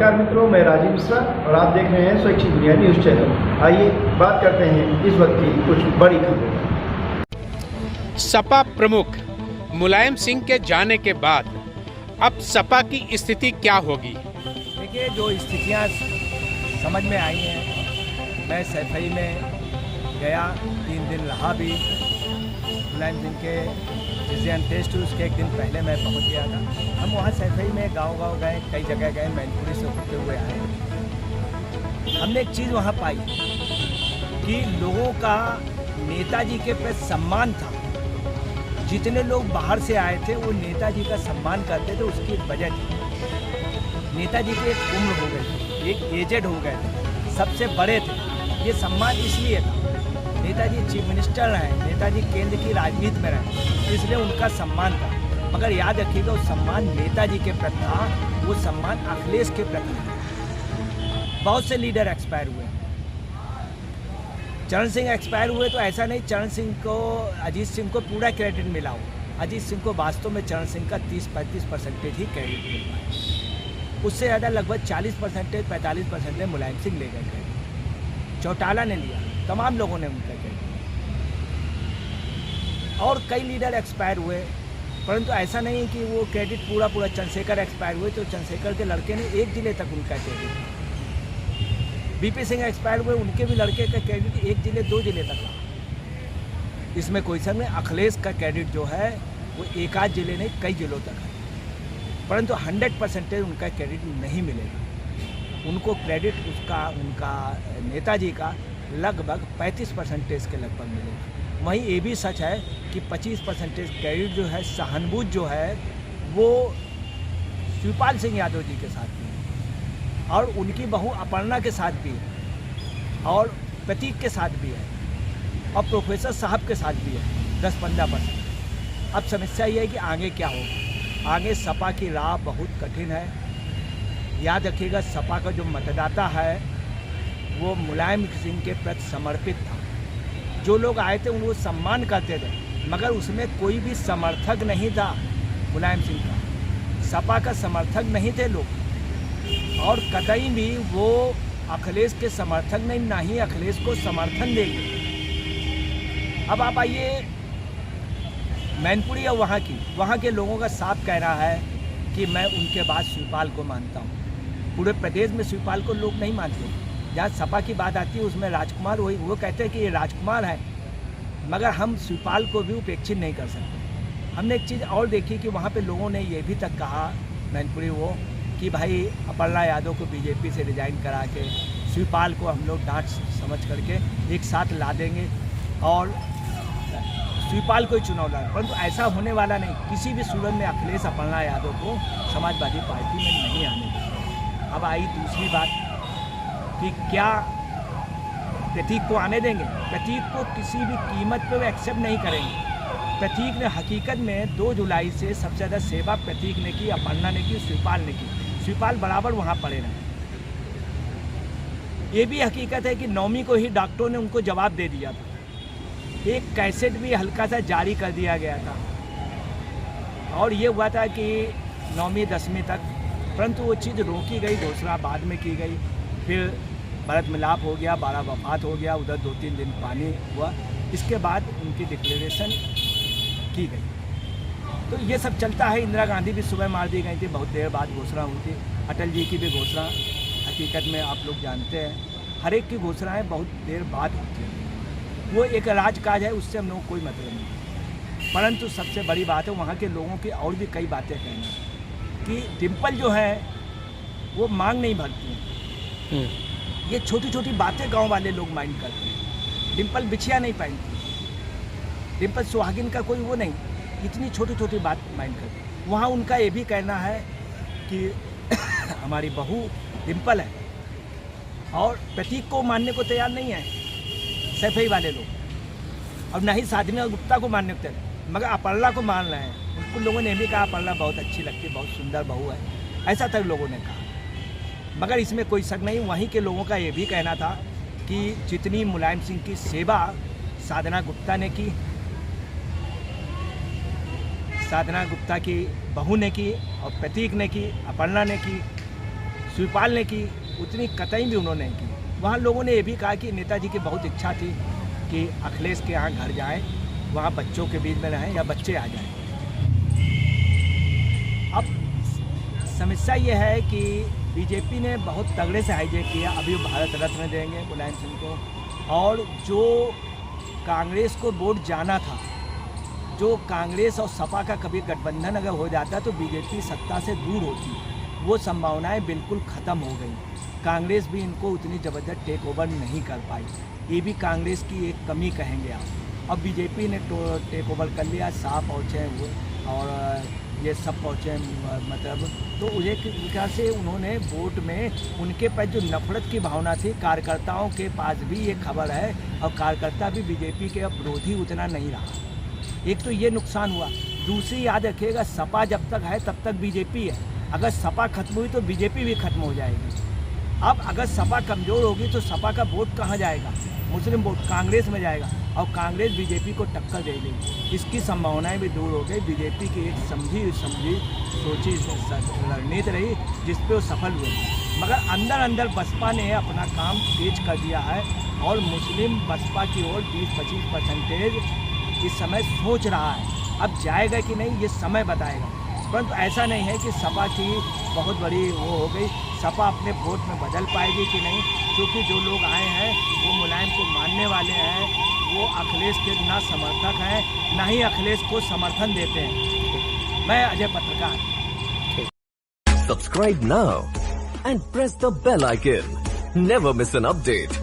नमस्कार मित्रों, मैं राजीव मिश्रा और आप देख रहे हैं स्वैच्छिक दुनिया न्यूज़ चैनल। आइए बात करते हैं इस वक्त की कुछ बड़ी खबरें। सपा प्रमुख मुलायम सिंह के जाने के बाद अब सपा की स्थिति क्या होगी? देखिए, जो स्थितियाँ समझ में आई हैं, मैं सैफई में गया, 3 दिन रहा भी। मुलायम सिंह के जिस दिन टेस्ट हुई उसके एक दिन पहले मैं पहुंच गया था। हम वहाँ सैफई में गांव-गांव गए, कई जगह गए, मैनपुरी से होते हुए आए। हमने एक चीज़ वहाँ पाई कि लोगों का नेताजी के प्रति सम्मान था। जितने लोग बाहर से आए थे वो नेताजी का सम्मान करते थे, उसकी वजह थी नेताजी की एक उम्र हो गई, एक एजेड हो गए थे, सबसे बड़े थे। ये सम्मान इसलिए था, नेताजी चीफ मिनिस्टर रहे, नेताजी केंद्र की राजनीति में रहे, इसलिए उनका सम्मान था। मगर याद रखिएगा, वो सम्मान नेताजी के प्रति था, वो सम्मान अखिलेश के प्रति था। बहुत से लीडर एक्सपायर हुए, चरण सिंह एक्सपायर हुए तो ऐसा नहीं चरण सिंह को, अजीत सिंह को पूरा क्रेडिट मिला हो। अजीत सिंह को वास्तव में चरण सिंह का 30-35% ही क्रेडिट मिल पाया। उससे ज़्यादा लगभग 40%, 45% मुलायम सिंह ले गए क्रेडिट। चौटाला ने लिया, तमाम लोगों ने उनका क्रेडिट, और कई लीडर एक्सपायर हुए, परंतु ऐसा नहीं है कि वो क्रेडिट पूरा चंद्रशेखर एक्सपायर हुए तो चंद्रशेखर के लड़के ने 1 जिले तक उनका क्रेडिट। बीपी सिंह एक्सपायर हुए, उनके भी लड़के का क्रेडिट 1 जिले 2 जिले तक रहा। इसमें कोई शक नहीं, अखिलेश का क्रेडिट जो है वो 1-8 जिले नहीं, कई जिलों तक है, परंतु 100% उनका क्रेडिट नहीं मिलेगा। उनको क्रेडिट उनका नेताजी का लगभग 35% के लगभग मिलेगा। वहीं ये भी सच है कि 25% क्रेडिट जो है, सहानुभूति जो है, वो शिवपाल सिंह यादव जी के साथ भी है, और उनकी बहू अपर्णा के साथ भी है, और प्रतीक के साथ भी है, और प्रोफेसर साहब के साथ भी है, 10-15%। अब समस्या ये है कि आगे क्या होगा। आगे सपा की राह बहुत कठिन है। याद रखिएगा, सपा का जो मतदाता है वो मुलायम सिंह के प्रति समर्पित था। जो लोग आए थे उनको सम्मान करते थे, मगर उसमें कोई भी समर्थक नहीं था मुलायम सिंह का। सपा का समर्थक नहीं थे लोग, और कतई भी वो अखिलेश के समर्थक नहीं, ना ही अखिलेश को समर्थन देंगे। अब आप आइए मैनपुरी और वहाँ के लोगों का साफ कहना है कि मैं उनके बाद शिवपाल को मानता हूँ। पूरे प्रदेश में शिवपाल को लोग नहीं मानते। जहाँ सपा की बात आती है उसमें राजकुमार वो कहते हैं कि ये राजकुमार है, मगर हम शिवपाल को भी उपेक्षित नहीं कर सकते। हमने एक चीज़ और देखी कि वहाँ पे लोगों ने ये भी तक कहा, मैनपुरी कि भाई अपर्णा यादव को बीजेपी से रिजाइन करा के शिवपाल को हम लोग डांट समझ करके एक साथ ला देंगे और शिवपाल को ही चुनाव लड़ा, परंतु ऐसा होने वाला नहीं। किसी भी सूरत में अखिलेश अपर्णा यादव को समाजवादी पार्टी में नहीं आने देंगे। अब आई दूसरी बात कि क्या प्रतीक को आने देंगे। प्रतीक को किसी भी कीमत पर वो एक्सेप्ट नहीं करेंगे। प्रतीक ने हकीकत में 2 जुलाई से सबसे ज़्यादा सेवा प्रतीक ने की, अपर्णा ने की, शिवपाल ने की। शिवपाल बराबर वहाँ पड़े रहे। ये भी हकीकत है कि 9वीं को ही डॉक्टरों ने उनको जवाब दे दिया था। एक कैसेट भी हल्का सा जारी कर दिया गया था, और ये हुआ था कि 9वीं 10वीं तक, परंतु वो चीज़ रोकी गई, घोषणा बाद में की गई। फिर भरत मिलाप हो गया, 12 वफात हो गया, उधर 2-3 दिन पानी हुआ, इसके बाद उनकी डिक्लेरेशन की गई। तो ये सब चलता है। इंदिरा गांधी भी सुबह मार दी गई थी, बहुत देर बाद घोषणा हुई थी। अटल जी की भी घोषणा हकीकत में आप लोग जानते हैं, हर एक की घोषणाएँ बहुत देर बाद होती हैं। वो एक राजकाज है, उससे हम लोगों को कोई मतलब नहीं। परंतु सबसे बड़ी बात है वहाँ के लोगों की और भी कई बातें कहना कि डिम्पल जो है वो मांग नहीं भरती हैं। ये छोटी छोटी बातें गांव वाले लोग माइंड करते हैं। डिम्पल बिछिया नहीं पहनती, डिम्पल सुहागिन का कोई वो नहीं, इतनी छोटी छोटी बात माइंड करते हैं। वहाँ उनका ये भी कहना है कि हमारी बहू डिम्पल है, और प्रतीक को मानने को तैयार नहीं है सैफई वाले लोग, और न ही साधना गुप्ता को मानने को तैयार, मगर अपर्णा को मान रहे हैं। उनको लोगों ने भी कहा अपर्णा बहुत अच्छी लगती है, बहुत सुंदर बहू है, ऐसा तक लोगों ने कहा। मगर इसमें कोई शक नहीं, वहीं के लोगों का ये भी कहना था कि जितनी मुलायम सिंह की सेवा साधना गुप्ता ने की, साधना गुप्ता की बहू ने की, और प्रतीक ने की, अपर्णा ने की, शिवपाल ने की उतनी कतई भी उन्होंने नहीं की। वहाँ लोगों ने ये भी कहा कि नेताजी की बहुत इच्छा थी कि अखिलेश के यहाँ घर जाएं, वहाँ बच्चों के बीच में रहें या बच्चे आ जाएं। अब समस्या ये है कि बीजेपी ने बहुत तगड़े से हाईजैक किया। अभी वो भारत रत्न देंगे मुलायम सिंह को, और जो कांग्रेस को वोट जाना था, जो कांग्रेस और सपा का कभी गठबंधन अगर हो जाता तो बीजेपी सत्ता से दूर होती, वो संभावनाएं बिल्कुल ख़त्म हो गई। कांग्रेस भी इनको उतनी ज़बरदस्त टेक ओवर नहीं कर पाई, ये भी कांग्रेस की एक कमी कहेंगे आप। अब बीजेपी ने टेक ओवर कर लिया, साफ पहुँचे वो और ये सब पहुँचे, मतलब तो एक प्रकार से उन्होंने वोट में उनके पर जो नफरत की भावना थी, कार्यकर्ताओं के पास भी ये खबर है, और कार्यकर्ता भी बीजेपी के अब विरोधी उतना नहीं रहा। एक तो ये नुकसान हुआ। दूसरी याद रखिएगा, सपा जब तक है तब तक बीजेपी है। अगर सपा खत्म हुई तो बीजेपी भी खत्म हो जाएगी। अब अगर सपा कमज़ोर होगी तो सपा का वोट कहाँ जाएगा? मुस्लिम वोट कांग्रेस में जाएगा, और कांग्रेस बीजेपी को टक्कर दे देगी। इसकी संभावनाएं भी दूर हो गई। बीजेपी की एक समझी सोची रणनीति रही जिस पे वो सफल हुए, मगर अंदर अंदर बसपा ने अपना काम तेज कर दिया है, और मुस्लिम बसपा की ओर 20-25% इस समय सोच रहा है। अब जाएगा कि नहीं ये समय बताएगा, परंतु ऐसा नहीं है कि सपा की बहुत बड़ी वो हो गई। सपा अपने वोट में बदल पाएगी कि नहीं, क्योंकि जो लोग आए हैं वो मुलायम को मानने वाले हैं, वो अखिलेश के ना समर्थक हैं ना ही अखिलेश को समर्थन देते हैं। मैं अजय पत्रकार। Subscribe now and press the bell icon. Never miss an update.